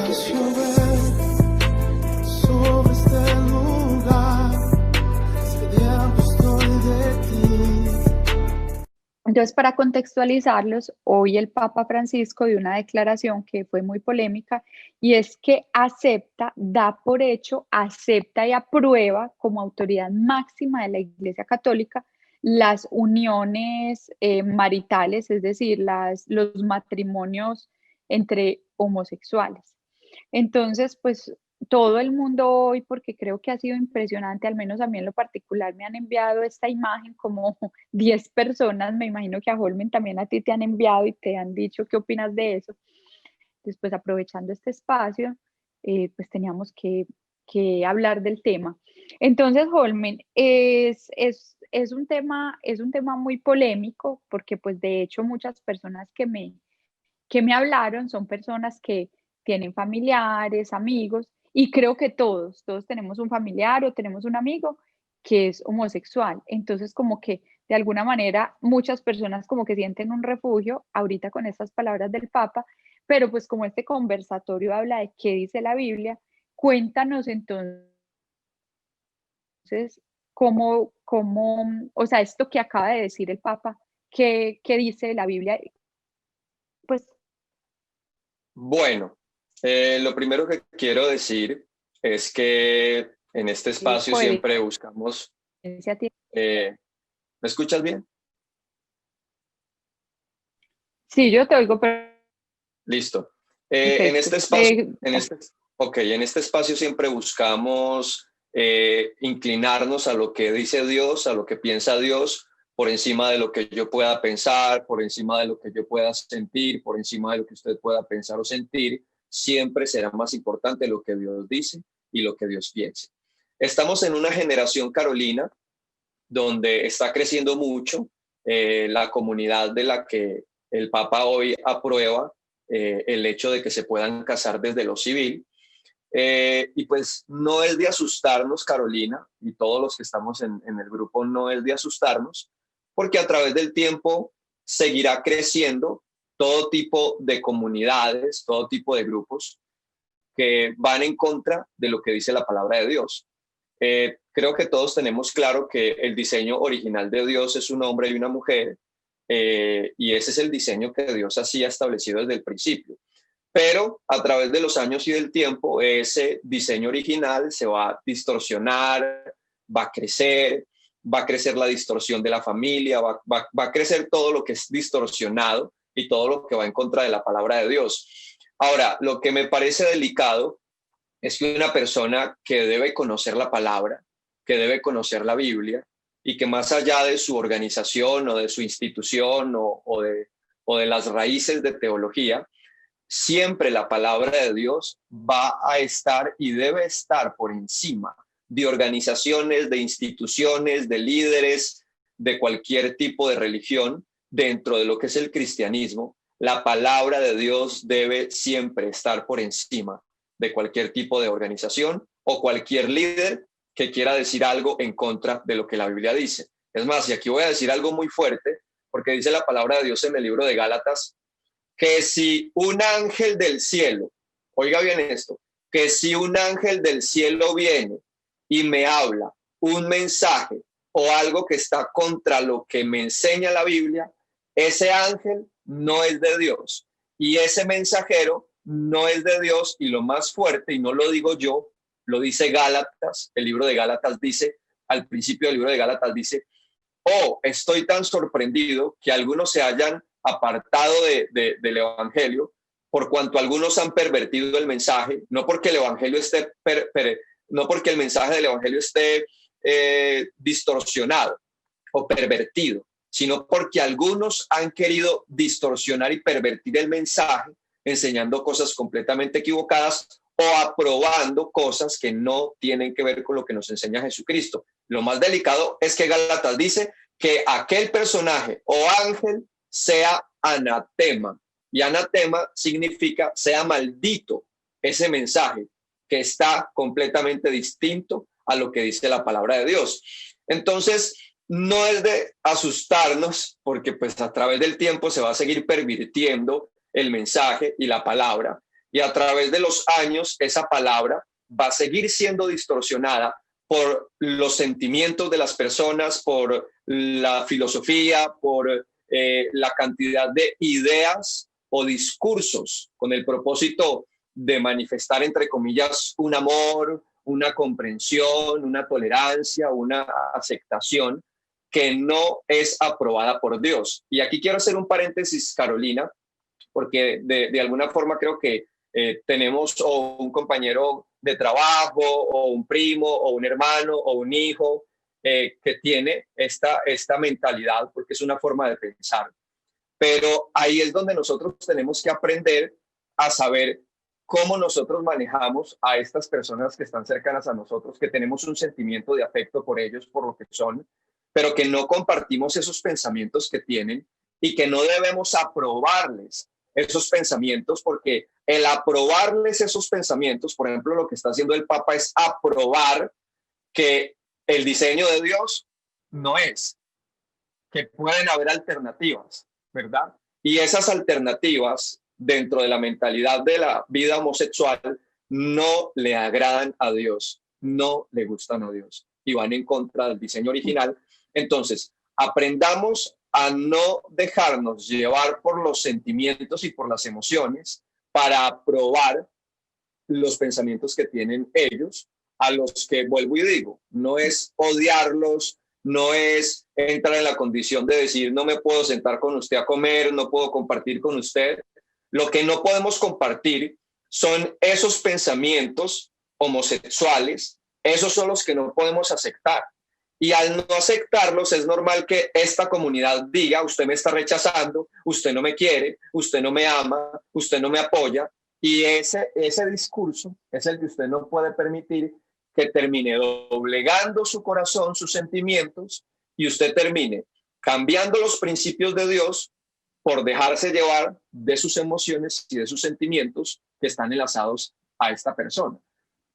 que llover sobre este lugar, seré apóstol de ti. Entonces, para contextualizarlos, hoy el Papa Francisco dio una declaración que fue muy polémica y es que acepta, da por hecho, acepta y aprueba como autoridad máxima de la Iglesia Católica las uniones maritales, es decir, los matrimonios entre homosexuales. Entonces, pues todo el mundo hoy, porque creo que ha sido impresionante, al menos a mí en lo particular, me han enviado esta imagen como 10 personas, me imagino que a Holmen también a ti te han enviado y te han dicho qué opinas de eso. Después, aprovechando este espacio, pues teníamos que hablar del tema. Entonces, Holmen, es un tema muy polémico porque pues de hecho muchas personas que me hablaron son personas que tienen familiares, amigos, y creo que todos tenemos un familiar o tenemos un amigo que es homosexual. Entonces, como que de alguna manera muchas personas como que sienten un refugio ahorita con estas palabras del Papa, pero pues como este conversatorio habla de qué dice la Biblia, cuéntanos entonces o sea, esto que acaba de decir el Papa, qué dice la Biblia, pues Bueno, lo primero que quiero decir es que en este espacio siempre buscamos... coherencia tiene. ¿Me escuchas bien? Sí, yo te oigo Listo. En perfecto. este espacio, en este espacio siempre buscamos inclinarnos a lo que dice Dios, a lo que piensa Dios, por encima de lo que yo pueda pensar, por encima de lo que yo pueda sentir, por encima de lo que usted pueda pensar o sentir. Siempre será más importante lo que Dios dice y lo que Dios piensa. Estamos en una generación, Carolina, donde está creciendo mucho la comunidad de la que el Papa hoy aprueba el hecho de que se puedan casar desde lo civil. Y pues no es de asustarnos, Carolina, y todos los que estamos en el grupo no es de asustarnos, porque a través del tiempo seguirá creciendo todo tipo de comunidades, todo tipo de grupos que van en contra de lo que dice la palabra de Dios. Creo que todos tenemos claro que el diseño original de Dios es un hombre y una mujer, y ese es el diseño que Dios así ha establecido desde el principio. Pero a través de los años y del tiempo, ese diseño original se va a distorsionar, va a crecer la distorsión de la familia, va a crecer todo lo que es distorsionado y todo lo que va en contra de la palabra de Dios. Ahora, lo que me parece delicado es que una persona que debe conocer la palabra, que debe conocer la Biblia, y que más allá de su organización o de su institución o de las raíces de teología, siempre la palabra de Dios va a estar y debe estar por encima de organizaciones, de instituciones, de líderes, de cualquier tipo de religión dentro de lo que es el cristianismo. La palabra de Dios debe siempre estar por encima de cualquier tipo de organización o cualquier líder que quiera decir algo en contra de lo que la Biblia dice. Es más, y aquí voy a decir algo muy fuerte, porque dice la palabra de Dios en el libro de Gálatas, que si un ángel del cielo, oiga bien esto, que si un ángel del cielo viene y me habla un mensaje o algo que está contra lo que me enseña la Biblia, ese ángel no es de Dios y ese mensajero no es de Dios. Y lo más fuerte, y no lo digo yo, lo dice Gálatas, el libro de Gálatas dice, al principio del libro de Gálatas dice, oh, estoy tan sorprendido que algunos se hayan apartado del Evangelio, por cuanto algunos han pervertido el mensaje, no porque el Evangelio esté, no porque el mensaje del Evangelio esté distorsionado o pervertido, sino porque algunos han querido distorsionar y pervertir el mensaje, enseñando cosas completamente equivocadas o aprobando cosas que no tienen que ver con lo que nos enseña Jesucristo. Lo más delicado es que Gálatas dice que aquel personaje o ángel sea anatema, y anatema significa sea maldito, ese mensaje que está completamente distinto a lo que dice la palabra de Dios. Entonces, no es de asustarnos, porque pues a través del tiempo se va a seguir pervirtiendo el mensaje y la palabra. Y a través de los años, esa palabra va a seguir siendo distorsionada por los sentimientos de las personas, por la filosofía, por la cantidad de ideas o discursos con el propósito de manifestar, entre comillas, un amor, una comprensión, una tolerancia, una aceptación que no es aprobada por Dios. Y aquí quiero hacer un paréntesis, Carolina, porque de alguna forma creo que tenemos o un compañero de trabajo, o un primo, o un hermano, o un hijo que tiene esta mentalidad, porque es una forma de pensar. Pero ahí es donde nosotros tenemos que aprender a saber cómo nosotros manejamos a estas personas que están cercanas a nosotros, que tenemos un sentimiento de afecto por ellos, por lo que son, pero que no compartimos esos pensamientos que tienen y que no debemos aprobarles esos pensamientos, porque el aprobarles esos pensamientos, por ejemplo, lo que está haciendo el Papa es aprobar que el diseño de Dios no es, que pueden haber alternativas, ¿verdad? Y esas alternativas dentro de la mentalidad de la vida homosexual no le agradan a Dios, no le gustan a Dios y van en contra del diseño original. Entonces, aprendamos a no dejarnos llevar por los sentimientos y por las emociones para aprobar los pensamientos que tienen ellos, a los que, vuelvo y digo, no es odiarlos, no es entrar en la condición de decir no me puedo sentar con usted a comer, no puedo compartir con usted. Lo que no podemos compartir son esos pensamientos homosexuales, esos son los que no podemos aceptar. Y al no aceptarlos es normal que esta comunidad diga, usted me está rechazando, usted no me quiere, usted no me ama, usted no me apoya. Y ese discurso es el que usted no puede permitir que termine doblegando su corazón, sus sentimientos, y usted termine cambiando los principios de Dios por dejarse llevar de sus emociones y de sus sentimientos que están enlazados a esta persona.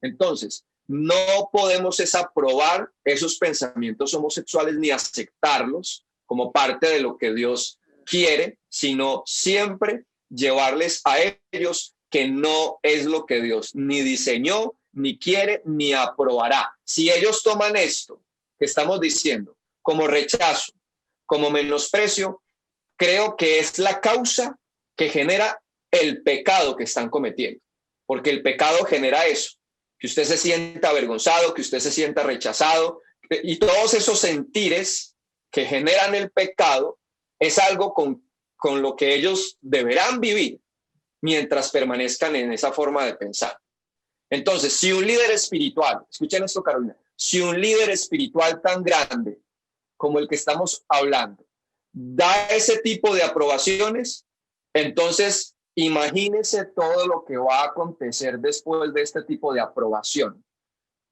Entonces, no podemos desaprobar esos pensamientos homosexuales ni aceptarlos como parte de lo que Dios quiere, sino siempre llevarles a ellos que no es lo que Dios ni diseñó, ni quiere, ni aprobará. Si ellos toman esto que estamos diciendo como rechazo, como menosprecio, creo que es la causa que genera el pecado que están cometiendo, porque el pecado genera eso, que usted se sienta avergonzado, que usted se sienta rechazado, y todos esos sentires que generan el pecado es algo con lo que ellos deberán vivir mientras permanezcan en esa forma de pensar. Entonces, si un líder espiritual, escuchen esto, Carolina, si un líder espiritual tan grande como el que estamos hablando da ese tipo de aprobaciones, entonces imagínense todo lo que va a acontecer después de este tipo de aprobación.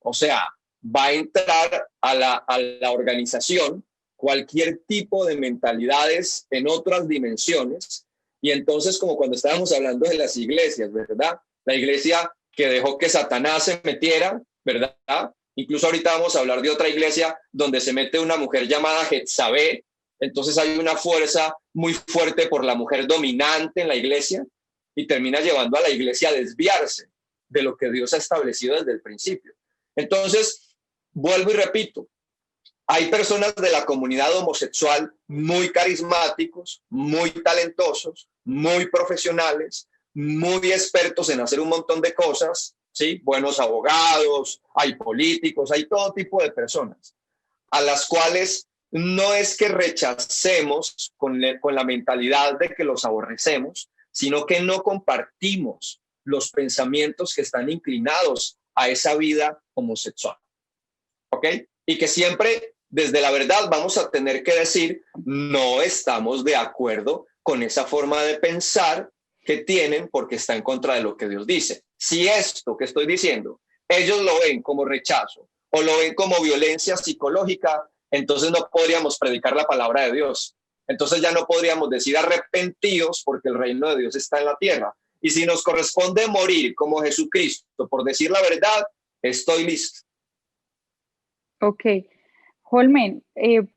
O sea, va a entrar a la organización cualquier tipo de mentalidades en otras dimensiones, y entonces, como cuando estábamos hablando de las iglesias, ¿verdad? La iglesia que dejó que Satanás se metiera, ¿verdad? Incluso ahorita vamos a hablar de otra iglesia donde se mete una mujer llamada Jezabel. Entonces hay una fuerza muy fuerte por la mujer dominante en la iglesia y termina llevando a la iglesia a desviarse de lo que Dios ha establecido desde el principio. Entonces, vuelvo y repito, hay personas de la comunidad homosexual muy carismáticos, muy talentosos, muy profesionales, muy expertos en hacer un montón de cosas, ¿sí? Buenos abogados, hay políticos, hay todo tipo de personas, a las cuales no es que rechacemos con la mentalidad de que los aborrecemos, sino que no compartimos los pensamientos que están inclinados a esa vida homosexual, ¿ok? Y que siempre desde la verdad vamos a tener que decir, no estamos de acuerdo con esa forma de pensar que tienen porque está en contra de lo que Dios dice. Si esto que estoy diciendo, ellos lo ven como rechazo o lo ven como violencia psicológica, entonces no podríamos predicar la palabra de Dios. Entonces ya no podríamos decir arrepentidos porque el reino de Dios está en la tierra. Y si nos corresponde morir como Jesucristo por decir la verdad, estoy listo. Ok. Holmen,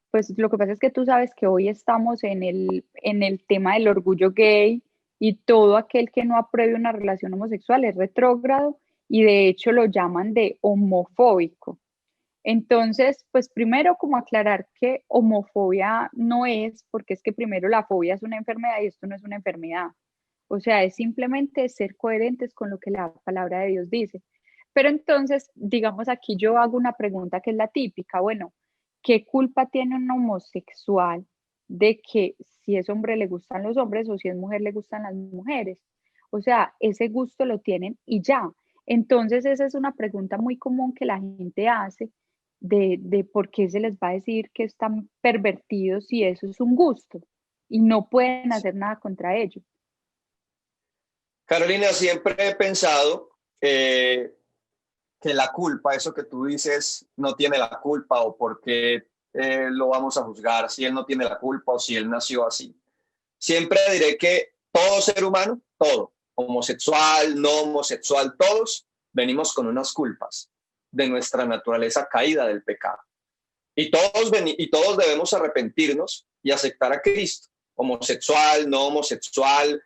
pues lo que pasa es que tú sabes que hoy estamos en el tema del orgullo gay y todo aquel que no apruebe una relación homosexual es retrógrado y de hecho lo llaman de homofóbico. Entonces, pues primero como aclarar que homofobia no es, porque es que primero la fobia es una enfermedad y esto no es una enfermedad. O sea, es simplemente ser coherentes con lo que la palabra de Dios dice. Pero entonces, digamos, aquí yo hago una pregunta que es la típica, bueno, ¿qué culpa tiene un homosexual de que si es hombre le gustan los hombres o si es mujer le gustan las mujeres? O sea, ese gusto lo tienen y ya. Entonces, esa es una pregunta muy común que la gente hace de por qué se les va a decir que están pervertidos si eso es un gusto y no pueden hacer nada contra ello. Carolina, siempre he pensado que la culpa, eso que tú dices, no tiene la culpa o por qué lo vamos a juzgar si él no tiene la culpa o si él nació así. Siempre diré que todo ser humano, todo, homosexual, no homosexual, todos venimos con unas culpas de nuestra naturaleza caída del pecado. Y todos debemos arrepentirnos y aceptar a Cristo, homosexual, no homosexual,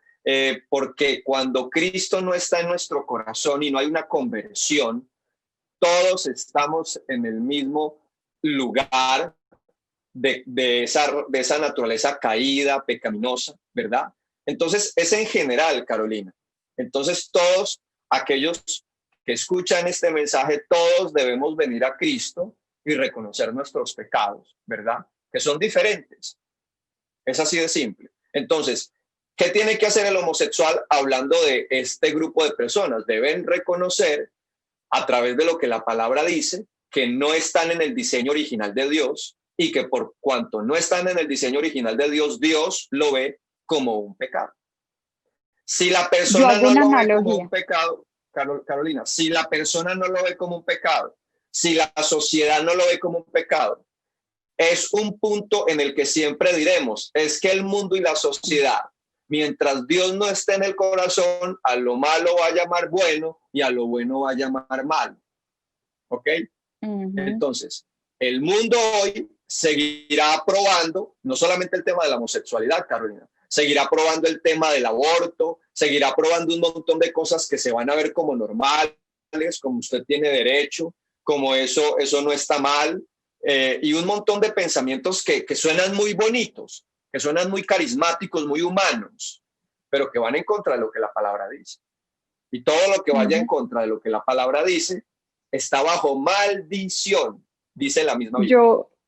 porque cuando Cristo no está en nuestro corazón y no hay una conversión, todos estamos en el mismo lugar de esa naturaleza caída, pecaminosa, ¿verdad? Entonces, es en general, Carolina. Entonces, todos aquellos que escuchan este mensaje, todos debemos venir a Cristo y reconocer nuestros pecados, ¿verdad? Que son diferentes. Es así de simple. Entonces, ¿qué tiene que hacer el homosexual hablando de este grupo de personas? Deben reconocer a través de lo que la palabra dice, que no están en el diseño original de Dios y que por cuanto no están en el diseño original de Dios, Dios lo ve como un pecado. Si la persona no lo ve como un pecado, Carolina, si la persona no lo ve como un pecado, si la sociedad no lo ve como un pecado, es un punto en el que siempre diremos, es que el mundo y la sociedad, mientras Dios no esté en el corazón, a lo malo va a llamar bueno y a lo bueno va a llamar malo. ¿Ok? Entonces, el mundo hoy seguirá aprobando, no solamente el tema de la homosexualidad, Carolina, seguirá aprobando el tema del aborto, seguirá aprobando un montón de cosas que se van a ver como normales, como usted tiene derecho, como eso no está mal, y un montón de pensamientos que suenan muy bonitos, que suenan muy carismáticos, muy humanos, pero que van en contra de lo que la palabra dice. Y todo lo que vaya en contra de lo que la palabra dice está bajo maldición, dice la misma Biblia.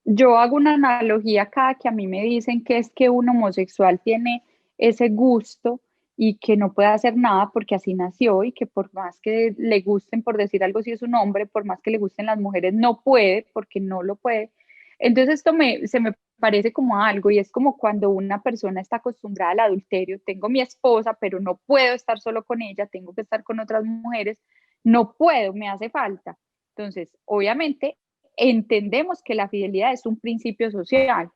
Yo hago una analogía cada que a mí me dicen que es que un homosexual tiene ese gusto y que no puede hacer nada porque así nació y que por más que le gusten, por decir algo, si es un hombre, por más que le gusten las mujeres, no puede porque no lo puede. Entonces esto se me parece como algo y es como cuando una persona está acostumbrada al adulterio, tengo mi esposa, pero no puedo estar solo con ella, tengo que estar con otras mujeres, no puedo, me hace falta. Entonces, obviamente, entendemos que la fidelidad es un principio social,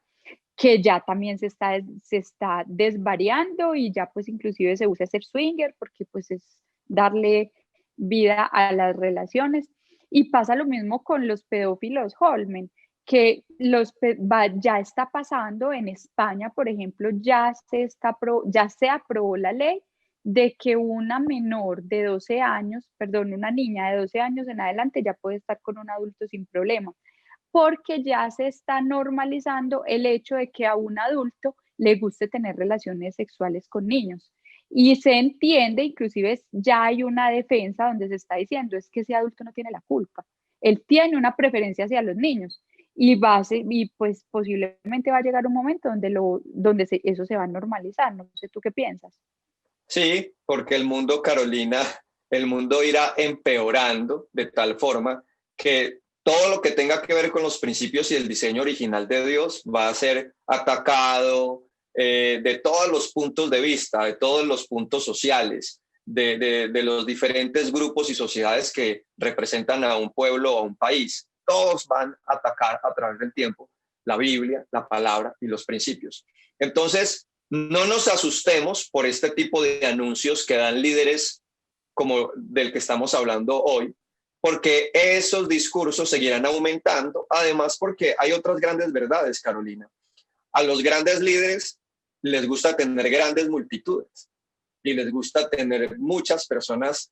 que ya también se está desvariando y ya pues inclusive se usa ser swinger porque pues es darle vida a las relaciones. Y pasa lo mismo con los pedófilos Holmen, que ya está pasando en España, por ejemplo, ya se aprobó la ley de que una menor de 12 años, perdón, una niña de 12 años en adelante ya puede estar con un adulto sin problema, porque ya se está normalizando el hecho de que a un adulto le guste tener relaciones sexuales con niños. Y se entiende, inclusive ya hay una defensa donde se está diciendo es que ese adulto no tiene la culpa, él tiene una preferencia hacia los niños y pues posiblemente va a llegar un momento donde eso se va a normalizar. No sé tú qué piensas. Sí, porque el mundo, Carolina, el mundo irá empeorando de tal forma que todo lo que tenga que ver con los principios y el diseño original de Dios va a ser atacado de todos los puntos de vista, de todos los puntos sociales, de los diferentes grupos y sociedades que representan a un pueblo o a un país. Todos van a atacar a través del tiempo la Biblia, la palabra y los principios. Entonces, no nos asustemos por este tipo de anuncios que dan líderes como del que estamos hablando hoy, porque esos discursos seguirán aumentando, además porque hay otras grandes verdades, Carolina. A los grandes líderes les gusta tener grandes multitudes. y les gusta tener muchas personas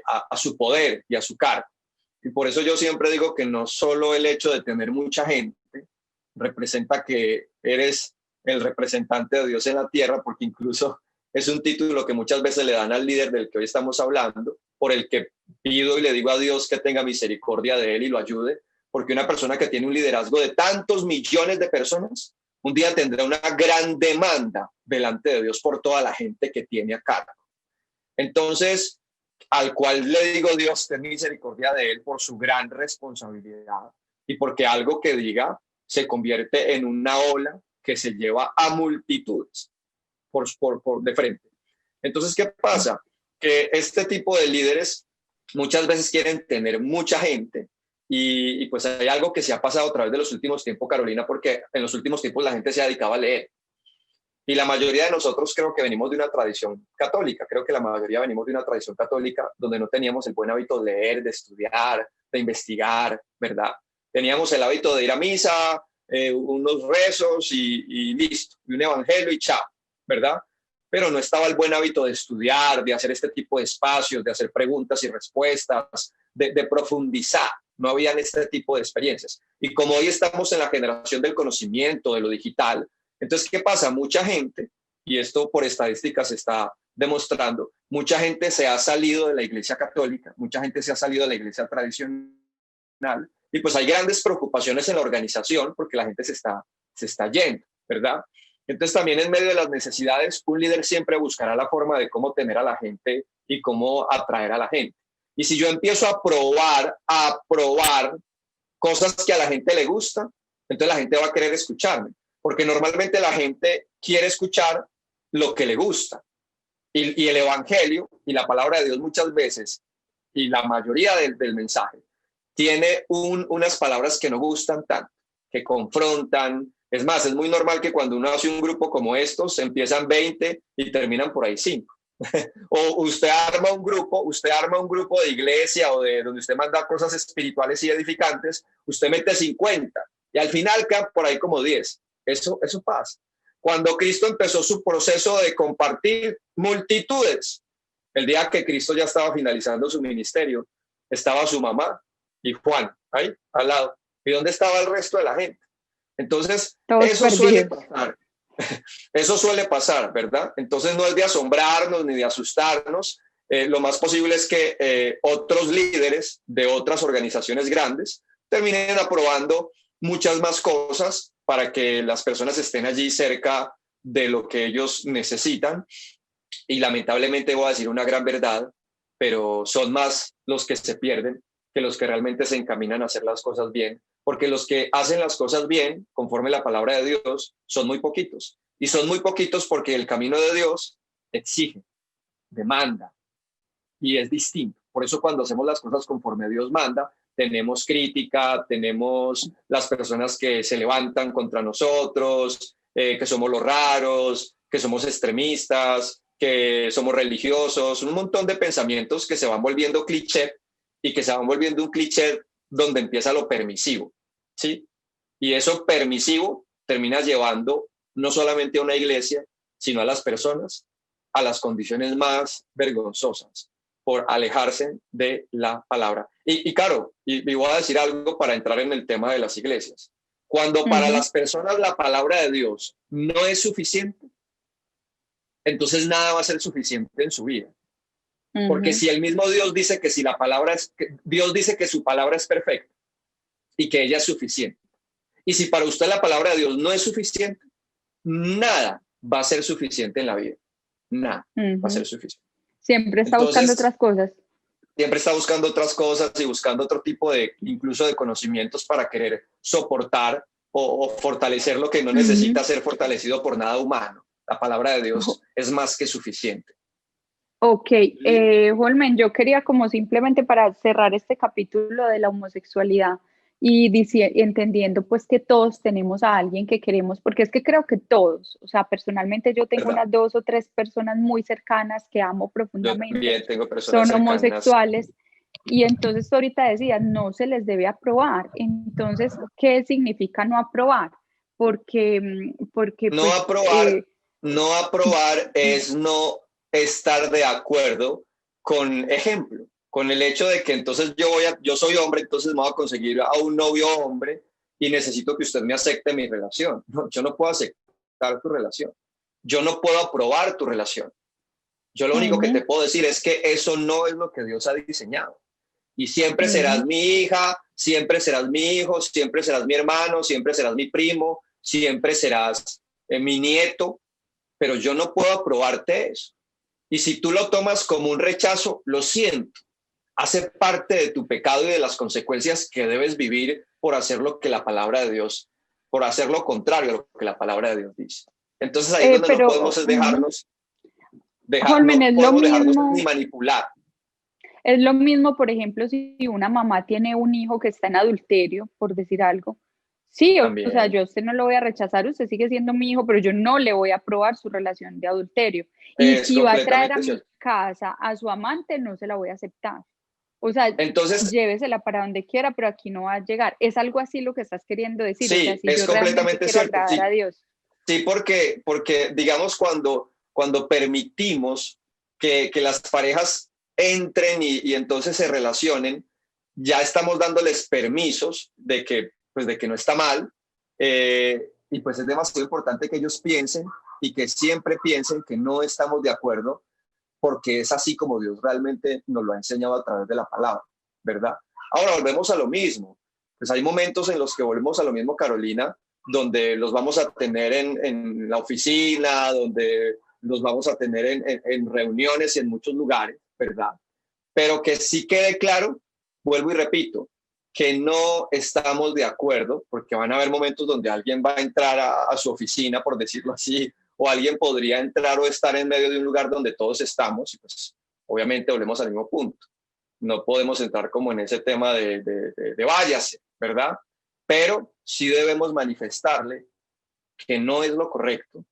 a su poder y a su cargo. Y por eso yo siempre digo que no solo el hecho de tener mucha gente representa que eres el representante de Dios en la tierra, porque incluso es un título que muchas veces le dan al líder del que hoy estamos hablando, por el que pido y le digo a Dios que tenga misericordia de él y lo ayude, porque una persona que tiene un liderazgo de tantos millones de personas, un día tendrá una gran demanda delante de Dios por toda la gente que tiene a cargo. Entonces, al cual le digo, Dios, ten misericordia de él por su gran responsabilidad y porque algo que diga se convierte en una ola que se lleva a multitudes por de frente. Entonces, ¿qué pasa? Que este tipo de líderes muchas veces quieren tener mucha gente y pues hay algo que se ha pasado a través de los últimos tiempos, Carolina, porque en los últimos tiempos la gente se dedicaba a leer. Y la mayoría de nosotros creo que venimos de una tradición católica, creo que la mayoría venimos de una tradición católica donde no teníamos el buen hábito de leer, de estudiar, de investigar, ¿verdad? Teníamos el hábito de ir a misa, unos rezos y listo, y un evangelio y chao, ¿verdad? Pero no estaba el buen hábito de estudiar, de hacer este tipo de espacios, de hacer preguntas y respuestas, de profundizar. No habían este tipo de experiencias. Y como hoy estamos en la generación del conocimiento, de lo digital, entonces, ¿qué pasa? Mucha gente, y esto por estadísticas se está demostrando, mucha gente se ha salido de la iglesia católica, mucha gente se ha salido de la iglesia tradicional, y pues hay grandes preocupaciones en la organización porque la gente se está yendo, ¿verdad? Entonces también en medio de las necesidades, un líder siempre buscará la forma de cómo tener a la gente y cómo atraer a la gente. Y si yo empiezo a probar cosas que a la gente le gustan, entonces la gente va a querer escucharme. Porque normalmente la gente quiere escuchar lo que le gusta. Y el evangelio y la palabra de Dios muchas veces, y la mayoría del mensaje, tiene unas palabras que no gustan tanto, que confrontan. Es más, es muy normal que cuando uno hace un grupo como estos, empiezan 20 y terminan por ahí 5. O usted arma un grupo de iglesia o de donde usted manda cosas espirituales y edificantes, usted mete 50 y al final quedan por ahí como 10. Eso pasa. Cuando Cristo empezó su proceso de compartir multitudes, el día que Cristo ya estaba finalizando su ministerio, estaba su mamá y Juan ahí al lado. ¿Y dónde estaba el resto de la gente? Entonces, eso suele pasar. Eso suele pasar, ¿verdad? Entonces no es de asombrarnos ni de asustarnos. Lo más posible es que otros líderes de otras organizaciones grandes terminen aprobando muchas más cosas para que las personas estén allí cerca de lo que ellos necesitan. Y lamentablemente voy a decir una gran verdad, pero son más los que se pierden que los que realmente se encaminan a hacer las cosas bien, porque los que hacen las cosas bien, conforme la palabra de Dios, son muy poquitos. Y son muy poquitos porque el camino de Dios exige, demanda, y es distinto. Por eso cuando hacemos las cosas conforme Dios manda, tenemos crítica, tenemos las personas que se levantan contra nosotros, que somos los raros, que somos extremistas, que somos religiosos, un montón de pensamientos que se van volviendo cliché y que se van volviendo un cliché donde empieza lo permisivo, ¿sí? Y eso permisivo termina llevando no solamente a una iglesia, sino a las personas a las condiciones más vergonzosas por alejarse de la palabra. Y claro, y voy a decir algo para entrar en el tema de las iglesias. Cuando para las personas la palabra de Dios no es suficiente, entonces nada va a ser suficiente en su vida. Porque si el mismo Dios dice que si la palabra Dios dice que su palabra es perfecta y que ella es suficiente. Y si para usted la palabra de Dios no es suficiente, nada va a ser suficiente en la vida. Nada va a ser suficiente. Siempre está buscando otras cosas. Siempre está buscando otras cosas y buscando otro tipo de, incluso de conocimientos para querer soportar o fortalecer lo que no necesita ser fortalecido por nada humano. La palabra de Dios es más que suficiente. Ok, Holmen, yo quería como simplemente para cerrar este capítulo de la homosexualidad y entendiendo pues que todos tenemos a alguien que queremos, porque es que creo que todos, o sea, personalmente yo tengo unas 2 o 3 personas muy cercanas que amo profundamente, yo también tengo personas son cercanas. homosexuales, y entonces ahorita decía, no se les debe aprobar. Entonces, ¿qué significa no aprobar? Porque no pues, aprobar es no estar de acuerdo con ejemplo, con el hecho de que entonces yo soy hombre, entonces me voy a conseguir a un novio hombre y necesito que usted me acepte mi relación. No, yo no puedo aceptar tu relación. Yo no puedo aprobar tu relación. Yo lo único que te puedo decir es que eso no es lo que Dios ha diseñado. Y siempre serás mi hija, siempre serás mi hijo, siempre serás mi hermano, siempre serás mi primo, siempre serás mi nieto, pero yo no puedo aprobarte eso. Y si tú lo tomas como un rechazo, lo siento. Hace parte de tu pecado y de las consecuencias que debes vivir por hacer lo que la palabra de Dios, por hacer lo contrario a lo que la palabra de Dios dice. Entonces ahí es donde no podemos dejarnos, Holmen, no es podemos lo dejarnos mismo, ni manipular. es lo mismo, por ejemplo, si una mamá tiene un hijo que está en adulterio, por decir algo. Sí, o sea, yo a usted no lo voy a rechazar, usted sigue siendo mi hijo, pero yo no le voy a aprobar su relación de adulterio. Y si va a traer a mi casa a su amante, no se la voy a aceptar. O sea, entonces, llévesela para donde quiera, pero aquí no va a llegar. Es algo así lo que estás queriendo decir. Sí, o sea, si es yo completamente quiero cierto. agradar a Dios. Sí, porque digamos, cuando permitimos que las parejas entren y entonces se relacionen, ya estamos dándoles permisos de que no está mal, y pues es demasiado importante que ellos piensen y que siempre piensen que no estamos de acuerdo, porque es así como Dios realmente nos lo ha enseñado a través de la palabra, ¿verdad? Ahora volvemos a lo mismo. Pues hay momentos en los que volvemos a lo mismo, Carolina, donde los vamos a tener en la oficina, donde los vamos a tener en reuniones y en muchos lugares, ¿verdad? Pero que sí quede claro, vuelvo y repito, que no estamos de acuerdo, porque van a haber momentos donde alguien va a entrar a su oficina, por decirlo así, o alguien podría entrar o estar en medio de un lugar donde todos estamos, y pues obviamente volvemos al mismo punto. No podemos entrar como en ese tema de váyase, ¿verdad? Pero sí debemos manifestarle que no es lo correcto,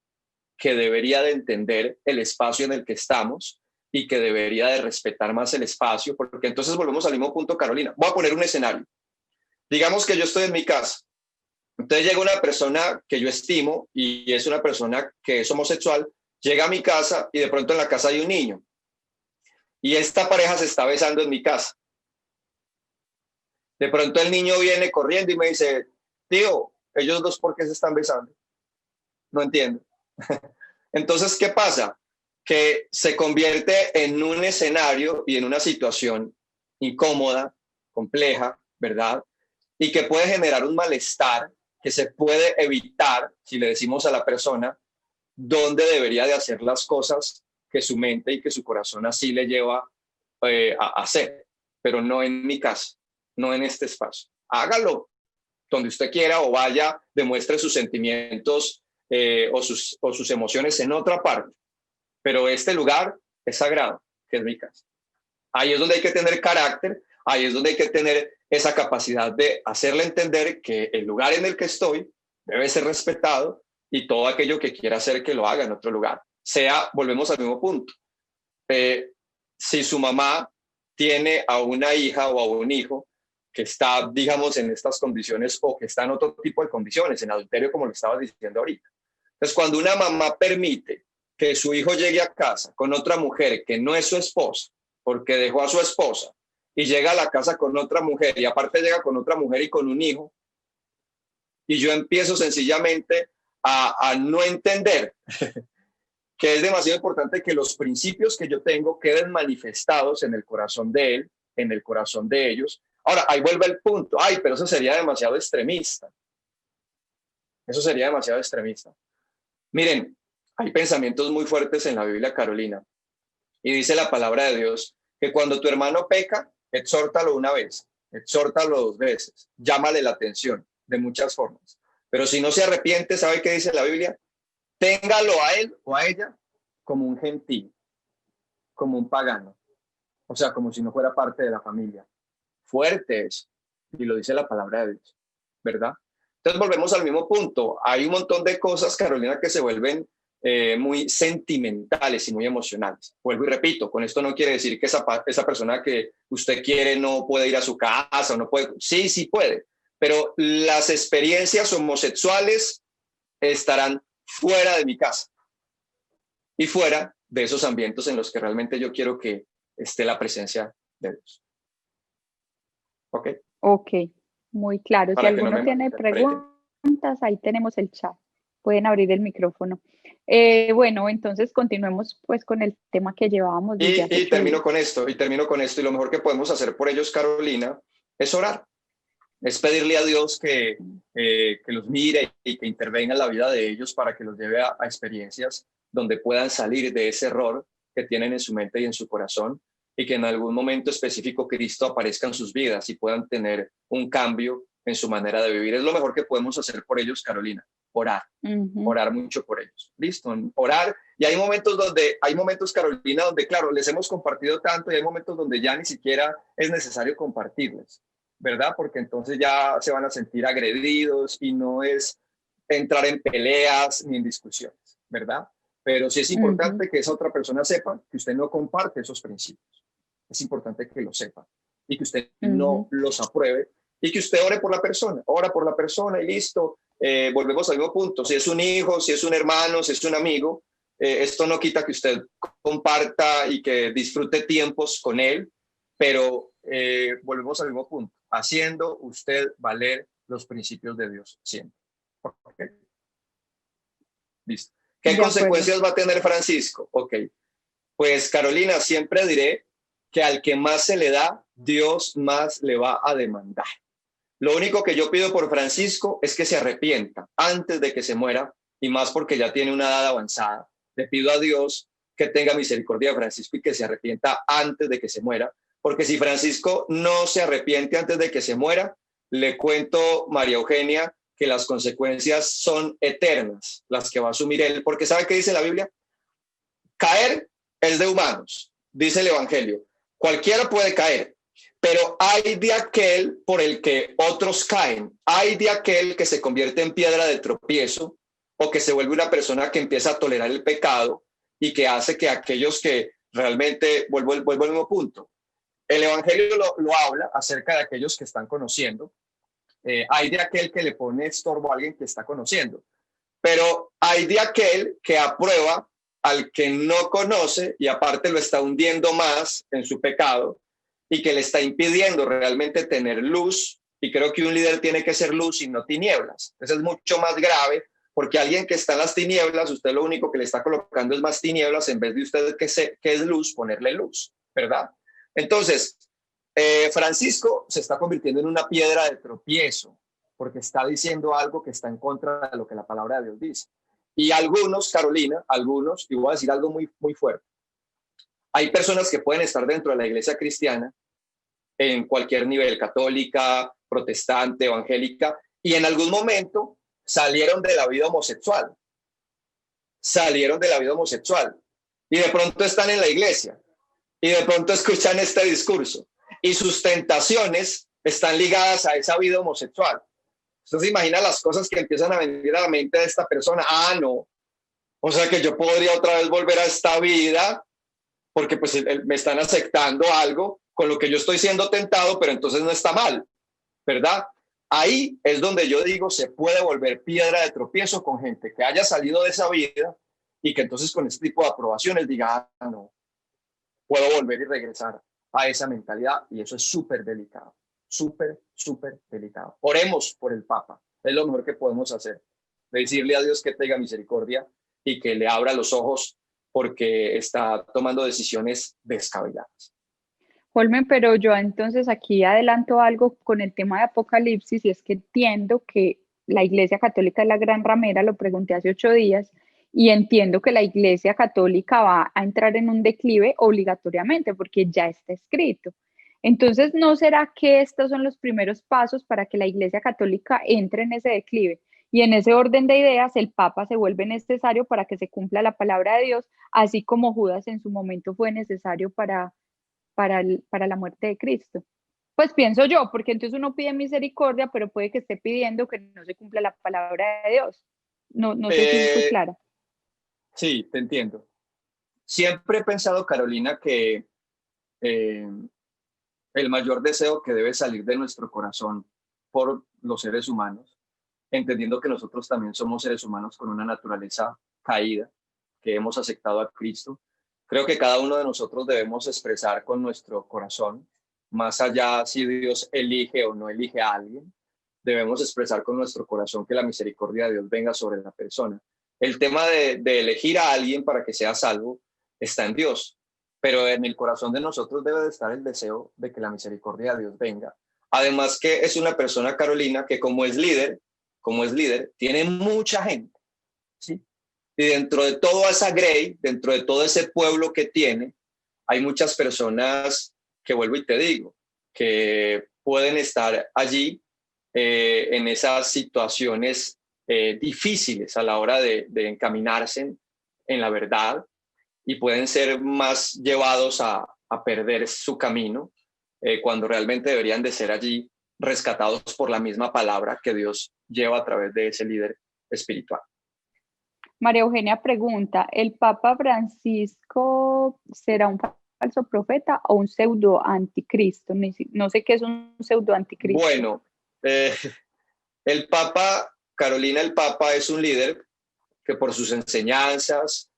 que debería de entender el espacio en el que estamos y que debería de respetar más el espacio, porque entonces volvemos al mismo punto, Carolina. Voy a poner un escenario. Digamos que yo estoy en mi casa. Entonces llega una persona que yo estimo y es una persona que es homosexual, llega a mi casa y de pronto en la casa hay un niño. Y esta pareja se está besando en mi casa. De pronto el niño viene corriendo y me dice, tío, ellos dos, ¿por qué se están besando? No entiendo. Entonces, ¿qué pasa? Que se convierte en un escenario y en una situación incómoda, compleja, ¿verdad? Y que puede generar un malestar que se puede evitar si le decimos a la persona dónde debería de hacer las cosas que su mente y que su corazón así le lleva a hacer, pero no en mi casa, no en este espacio. Hágalo donde usted quiera o vaya, demuestre sus sentimientos o sus emociones en otra parte, pero este lugar es sagrado, que es mi casa. Ahí es donde hay que tener carácter, ahí es donde hay que tener esa capacidad de hacerle entender que el lugar en el que estoy debe ser respetado y todo aquello que quiera hacer que lo haga en otro lugar. Volvemos al mismo punto. Si su mamá tiene a una hija o a un hijo que está, digamos, en estas condiciones o que está en otro tipo de condiciones, en adulterio, como lo estaba diciendo ahorita. Entonces, cuando una mamá permite que su hijo llegue a casa con otra mujer que no es su esposa, porque dejó a su esposa, y llega a la casa con otra mujer, y aparte llega con otra mujer y con un hijo, y yo empiezo sencillamente a no entender que es demasiado importante que los principios que yo tengo queden manifestados en el corazón de él, en el corazón de ellos. Ahora, ahí vuelve el punto. Ay, pero eso sería demasiado extremista. Eso sería demasiado extremista. Miren, hay pensamientos muy fuertes en la Biblia, Carolina, y dice la palabra de Dios que cuando tu hermano peca, exhórtalo una vez, exhórtalo dos veces, llámale la atención de muchas formas. Pero si no se arrepiente, ¿sabe qué dice la Biblia? Téngalo a él o a ella como un gentil, como un pagano, o sea, como si no fuera parte de la familia. Fuerte es, y lo dice la palabra de Dios, ¿verdad? Entonces volvemos al mismo punto. Hay un montón de cosas, Carolina, que se vuelven muy sentimentales y muy emocionales. Vuelvo y repito, con esto no quiere decir que esa persona que usted quiere no puede ir a su casa o no puede. Sí, sí puede, pero las experiencias homosexuales estarán fuera de mi casa y fuera de esos ambientes en los que realmente yo quiero que esté la presencia de Dios. ¿Ok? Ok, muy claro. Si Para que no alguno me tiene malinterpreten. preguntas, ahí tenemos el chat. Pueden abrir el micrófono. Bueno, entonces continuemos pues con el tema que llevábamos desde hace Y 8 termino días. con esto, y lo mejor que podemos hacer por ellos, Carolina, es orar. Es pedirle a Dios que los mire y que intervenga en la vida de ellos para que los lleve a experiencias donde puedan salir de ese error que tienen en su mente y en su corazón, y que en algún momento específico Cristo aparezca en sus vidas y puedan tener un cambio en su manera de vivir. Es lo mejor que podemos hacer por ellos, Carolina, orar. Orar mucho por ellos. Listo, orar. Y hay momentos, Carolina, donde, claro, les hemos compartido tanto y hay momentos donde ya ni siquiera es necesario compartirles, ¿verdad? Porque entonces ya se van a sentir agredidos y no es entrar en peleas ni en discusiones, ¿verdad? Pero sí es importante que esa otra persona sepa que usted no comparte esos principios. Es importante que lo sepa y que usted no los apruebe y que usted ore por la persona y listo. Volvemos al mismo punto. Si es un hijo, si es un hermano, si es un amigo, esto no quita que usted comparta y que disfrute tiempos con él, pero volvemos al mismo punto, haciendo usted valer los principios de Dios siempre. ¿Okay? Listo. ¿Qué consecuencias va a tener Francisco? Ok, pues Carolina, siempre diré que al que más se le da, Dios más le va a demandar. Lo único que yo pido por Francisco es que se arrepienta antes de que se muera, y más porque ya tiene una edad avanzada. Le pido a Dios que tenga misericordia de Francisco y que se arrepienta antes de que se muera, porque si Francisco no se arrepiente antes de que se muera, le cuento, María Eugenia, que las consecuencias son eternas, las que va a asumir él, porque ¿sabe qué dice la Biblia? Caer es de humanos, dice el Evangelio. Cualquiera puede caer, pero hay de aquel por el que otros caen. Hay de aquel que se convierte en piedra de tropiezo o que se vuelve una persona que empieza a tolerar el pecado y que hace que aquellos que realmente, vuelvo al mismo punto, el Evangelio lo habla acerca de aquellos que están conociendo. Hay de aquel que le pone estorbo a alguien que está conociendo, pero hay de aquel que aprueba al que no conoce y aparte lo está hundiendo más en su pecado y que le está impidiendo realmente tener luz. Y creo que un líder tiene que ser luz y no tinieblas. Eso es mucho más grave, porque alguien que está en las tinieblas, usted lo único que le está colocando es más tinieblas en vez de usted que es luz, ponerle luz, ¿verdad? Entonces, Francisco se está convirtiendo en una piedra de tropiezo porque está diciendo algo que está en contra de lo que la palabra de Dios dice. Y algunos, Carolina, y voy a decir algo muy, muy fuerte, hay personas que pueden estar dentro de la iglesia cristiana en cualquier nivel, católica, protestante, evangélica, y en algún momento salieron de la vida homosexual, y de pronto están en la iglesia, y de pronto escuchan este discurso, y sus tentaciones están ligadas a esa vida homosexual. Usted se imagina las cosas que empiezan a venir a la mente de esta persona. Ah, no, o sea que yo podría otra vez volver a esta vida porque pues me están aceptando algo con lo que yo estoy siendo tentado, pero entonces no está mal, ¿verdad? Ahí es donde yo digo, se puede volver piedra de tropiezo con gente que haya salido de esa vida y que entonces con este tipo de aprobaciones diga, ah, no, puedo volver y regresar a esa mentalidad, y eso es súper delicado, súper, súper delicado. Oremos por el Papa, es lo mejor que podemos hacer, decirle a Dios que tenga misericordia y que le abra los ojos porque está tomando decisiones descabelladas. Holmen, pero yo entonces aquí adelanto algo con el tema de Apocalipsis, y es que entiendo que la Iglesia Católica es la gran ramera, lo pregunté hace 8 días, y entiendo que la Iglesia Católica va a entrar en un declive obligatoriamente porque ya está escrito. Entonces, ¿no será que estos son los primeros pasos para que la Iglesia Católica entre en ese declive? Y en ese orden de ideas, el Papa se vuelve necesario para que se cumpla la palabra de Dios, así como Judas en su momento fue necesario para la muerte de Cristo. Pues pienso yo, porque entonces uno pide misericordia, pero puede que esté pidiendo que no se cumpla la palabra de Dios. No sé si fui clara. Sí, te entiendo. Siempre he pensado, Carolina, que el mayor deseo que debe salir de nuestro corazón por los seres humanos, entendiendo que nosotros también somos seres humanos con una naturaleza caída, que hemos aceptado a Cristo, Creo que cada uno de nosotros debemos expresar con nuestro corazón, más allá si Dios elige o no elige a alguien, debemos expresar con nuestro corazón que la misericordia de Dios venga sobre la persona. El tema de elegir a alguien para que sea salvo está en Dios, pero en el corazón de nosotros debe de estar el deseo de que la misericordia de Dios venga. Además que es una persona, Carolina, que como es líder, tiene mucha gente, ¿sí? Y dentro de toda esa grey, dentro de todo ese pueblo que tiene, hay muchas personas que, vuelvo y te digo, que pueden estar allí en esas situaciones difíciles a la hora de encaminarse en la verdad, y pueden ser más llevados a perder su camino cuando realmente deberían de ser allí rescatados por la misma palabra que Dios lleva a través de ese líder espiritual. María Eugenia pregunta, ¿el Papa Francisco será un falso profeta o un pseudo anticristo? No sé qué es un pseudo anticristo. Bueno, el Papa, Carolina, el Papa es un líder que por sus enseñanzas,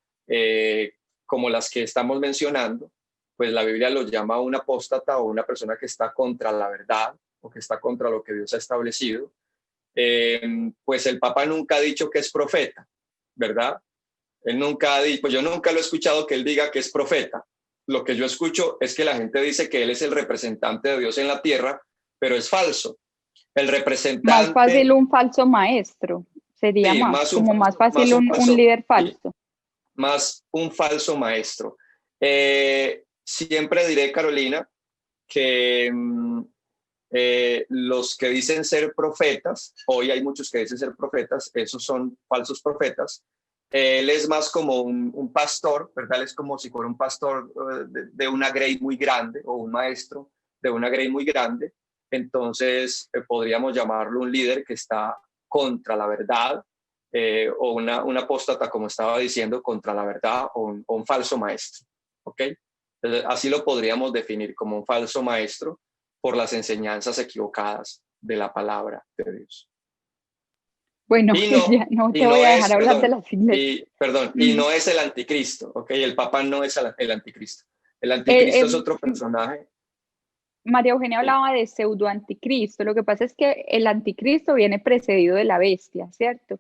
como las que estamos mencionando, pues la Biblia lo llama un apóstata o una persona que está contra la verdad o que está contra lo que Dios ha establecido. Pues el Papa nunca ha dicho que es profeta, ¿verdad? Él nunca ha dicho, pues yo nunca lo he escuchado que él diga que es profeta. Lo que yo escucho es que la gente dice que él es el representante de Dios en la tierra, pero es falso. El representante... Más fácil un falso maestro, sería sí, más fácil un líder falso. Sí, más un falso maestro. Siempre diré, Carolina, que los que dicen ser profetas, hoy hay muchos que dicen ser profetas, esos son falsos profetas. Él es más como un pastor, ¿verdad? Él es como si fuera un pastor de una grey muy grande o un maestro de una grey muy grande. Entonces podríamos llamarlo un líder que está contra la verdad, o un apóstata, como estaba diciendo, contra la verdad, o un falso maestro. ¿Ok? Entonces, así lo podríamos definir, como un falso maestro por las enseñanzas equivocadas de la palabra de Dios. Bueno, ya no te voy a dejar hablar de las iglesias. Y no es el anticristo, ¿ok? El Papa no es el anticristo. El anticristo es otro personaje. María Eugenia hablaba de pseudo anticristo. Lo que pasa es que el anticristo viene precedido de la bestia, ¿cierto?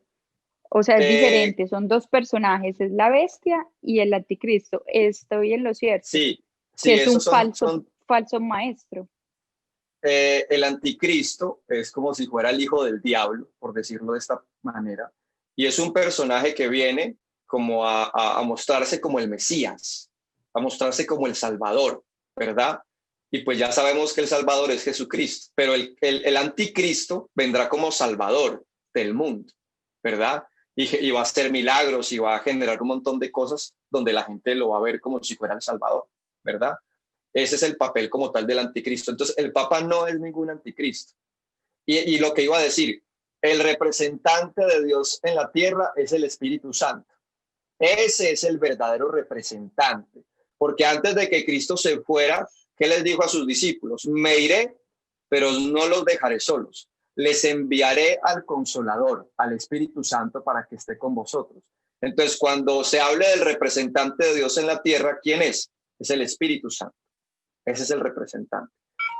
O sea, es diferente, son dos personajes, es la bestia y el anticristo. Estoy en lo cierto. Sí, que es un falso maestro. El anticristo es como si fuera el hijo del diablo, por decirlo de esta manera, y es un personaje que viene como a mostrarse como el Mesías, a mostrarse como el Salvador, ¿verdad? Y pues ya sabemos que el Salvador es Jesucristo, pero el anticristo vendrá como Salvador del mundo, ¿verdad? Y va a hacer milagros y va a generar un montón de cosas donde la gente lo va a ver como si fuera el Salvador, ¿verdad? Ese es el papel como tal del anticristo. Entonces, el Papa no es ningún anticristo. Y lo que iba a decir, el representante de Dios en la tierra es el Espíritu Santo. Ese es el verdadero representante. Porque antes de que Cristo se fuera, ¿qué les dijo a sus discípulos? Me iré, pero no los dejaré solos. Les enviaré al Consolador, al Espíritu Santo, para que esté con vosotros. Entonces, cuando se hable del representante de Dios en la tierra, ¿quién es? Es el Espíritu Santo. Ese es el representante.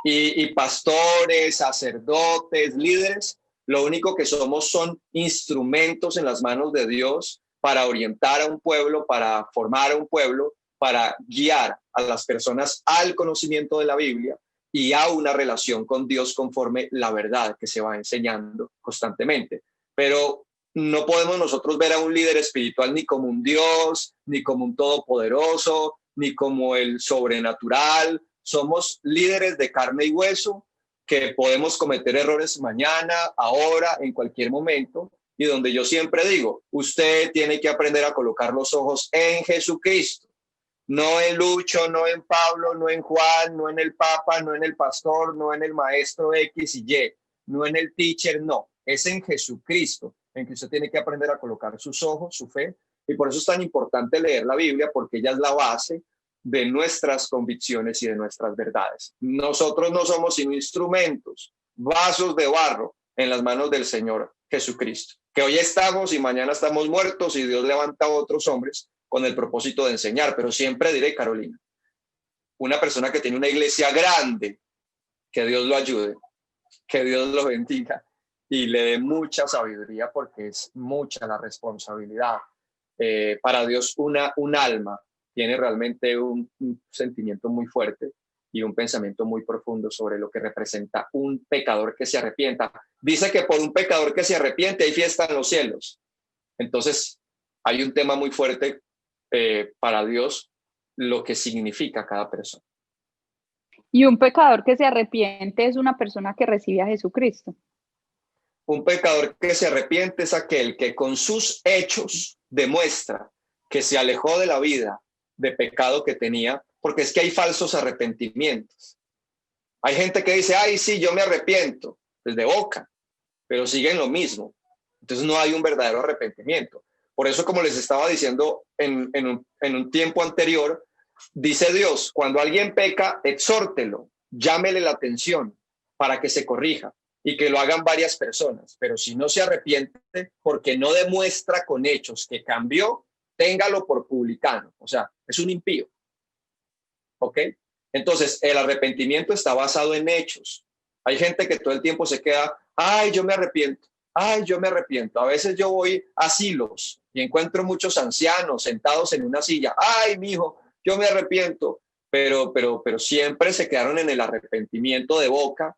Y pastores, sacerdotes, líderes, lo único que somos son instrumentos en las manos de Dios para orientar a un pueblo, para formar a un pueblo, para guiar a las personas al conocimiento de la Biblia y a una relación con Dios conforme la verdad que se va enseñando constantemente. Pero no podemos nosotros ver a un líder espiritual ni como un Dios, ni como un todopoderoso, ni como el sobrenatural. Somos líderes de carne y hueso que podemos cometer errores mañana, ahora, en cualquier momento, y donde yo siempre digo, usted tiene que aprender a colocar los ojos en Jesucristo, no en Lucho, no en Pablo, no en Juan, no en el Papa, no en el pastor, no en el maestro X y Y, no en el teacher, no, es en Jesucristo en que usted tiene que aprender a colocar sus ojos, su fe, y por eso es tan importante leer la Biblia, porque ella es la base de nuestras convicciones y de nuestras verdades. Nosotros no somos sino instrumentos, vasos de barro en las manos del Señor Jesucristo, que hoy estamos y mañana estamos muertos y Dios levanta a otros hombres con el propósito de enseñar, pero siempre diré, Carolina, una persona que tiene una iglesia grande, que Dios lo ayude, que Dios lo bendiga y le dé mucha sabiduría, porque es mucha la responsabilidad. Para Dios un alma tiene realmente un sentimiento muy fuerte y un pensamiento muy profundo sobre lo que representa un pecador que se arrepienta. Dice que por un pecador que se arrepiente hay fiesta en los cielos. Entonces hay un tema muy fuerte para Dios, lo que significa cada persona. Y un pecador que se arrepiente es una persona que recibe a Jesucristo. Un pecador que se arrepiente es aquel que con sus hechos demuestra que se alejó de la vida de pecado que tenía, porque es que hay falsos arrepentimientos. Hay gente que dice, ay, sí, yo me arrepiento, pues de boca, pero siguen lo mismo. Entonces no hay un verdadero arrepentimiento. Por eso, como les estaba diciendo en un tiempo anterior, dice Dios, cuando alguien peca, exhórtelo, llámele la atención para que se corrija y que lo hagan varias personas. Pero si no se arrepiente porque no demuestra con hechos que cambió, téngalo por publicano. O sea, es un impío. ¿Ok? Entonces, el arrepentimiento está basado en hechos. Hay gente que todo el tiempo se queda, ay, yo me arrepiento. Ay, yo me arrepiento. A veces yo voy a asilos y encuentro muchos ancianos sentados en una silla. Ay, mijo, yo me arrepiento. Pero siempre se quedaron en el arrepentimiento de boca,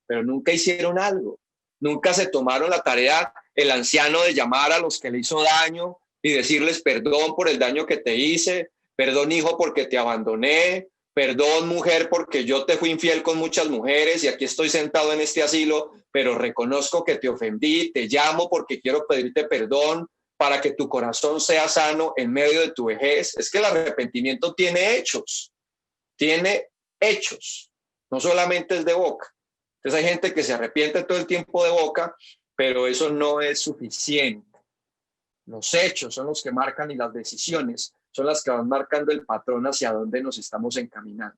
pero nunca hicieron algo. Nunca se tomaron la tarea, el anciano, de llamar a los que le hizo daño y decirles perdón por el daño que te hice, perdón, hijo, porque te abandoné, perdón, mujer, porque yo te fui infiel con muchas mujeres y aquí estoy sentado en este asilo, pero reconozco que te ofendí, te llamo porque quiero pedirte perdón para que tu corazón sea sano en medio de tu vejez. Es que el arrepentimiento tiene hechos, no solamente es de boca. Entonces hay gente que se arrepiente todo el tiempo de boca, pero eso no es suficiente. Los hechos son los que marcan, y las decisiones son las que van marcando el patrón hacia dónde nos estamos encaminando.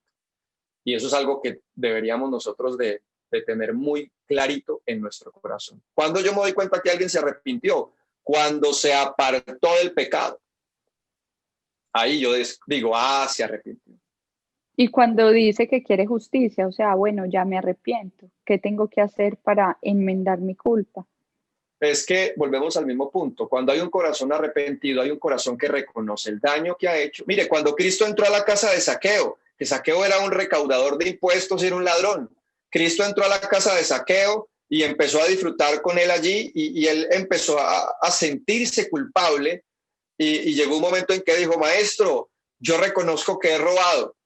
Y eso es algo que deberíamos nosotros de tener muy clarito en nuestro corazón. ¿Cuándo yo me doy cuenta que alguien se arrepintió? Cuando se apartó del pecado. Ahí yo digo, se arrepintió. Y cuando dice que quiere justicia, o sea, bueno, ya me arrepiento. ¿Qué tengo que hacer para enmendar mi culpa? Es que volvemos al mismo punto. Cuando hay un corazón arrepentido, hay un corazón que reconoce el daño que ha hecho. Mire, cuando Cristo entró a la casa de Zaqueo, que Zaqueo era un recaudador de impuestos y era un ladrón. Cristo entró a la casa de Zaqueo y empezó a disfrutar con él allí, y él empezó a sentirse culpable, y llegó un momento en que dijo, maestro, yo reconozco que he robado,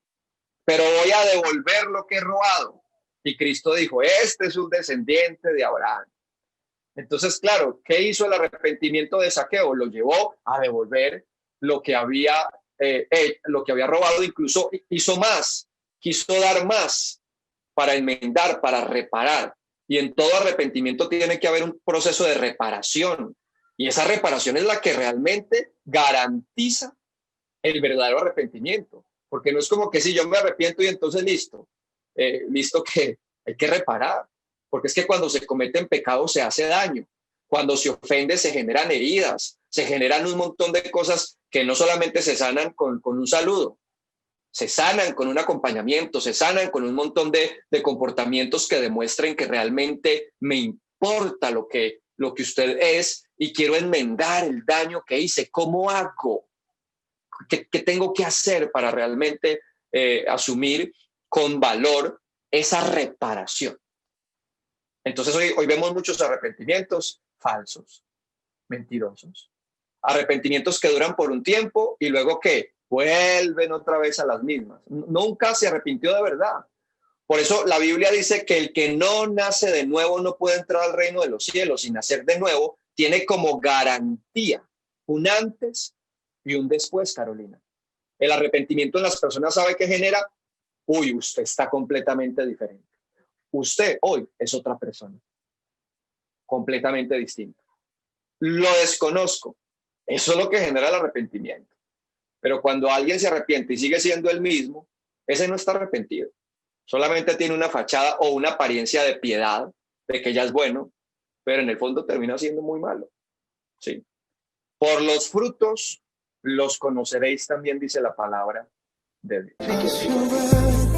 pero voy a devolver lo que he robado. Y Cristo dijo, este es un descendiente de Abraham. Entonces, claro, ¿qué hizo el arrepentimiento de Zaqueo? Lo llevó a devolver lo que había robado. Incluso hizo más, quiso dar más para enmendar, para reparar. Y en todo arrepentimiento tiene que haber un proceso de reparación. Y esa reparación es la que realmente garantiza el verdadero arrepentimiento. Porque no es como que si yo me arrepiento y entonces listo que hay que reparar. Porque es que cuando se cometen pecados se hace daño. Cuando se ofende se generan heridas, se generan un montón de cosas que no solamente se sanan con un saludo, se sanan con un acompañamiento, se sanan con un montón de comportamientos que demuestren que realmente me importa lo que usted es y quiero enmendar el daño que hice. ¿Cómo hago? ¿Qué tengo que hacer para realmente asumir con valor esa reparación? Entonces hoy vemos muchos arrepentimientos falsos, mentirosos, arrepentimientos que duran por un tiempo y luego que vuelven otra vez a las mismas. Nunca se arrepintió de verdad. Por eso la Biblia dice que el que no nace de nuevo no puede entrar al reino de los cielos, y nacer de nuevo tiene como garantía un antes y un después, Carolina. El arrepentimiento en las personas, ¿sabe qué genera? Usted está completamente diferente. Usted hoy es otra persona, completamente distinta. Lo desconozco. Eso es lo que genera el arrepentimiento. Pero cuando alguien se arrepiente y sigue siendo el mismo, ese no está arrepentido. Solamente tiene una fachada o una apariencia de piedad, de que ya es bueno, pero en el fondo termina siendo muy malo. ¿Sí? Por los frutos los conoceréis también, dice la palabra de Dios. Trust your word.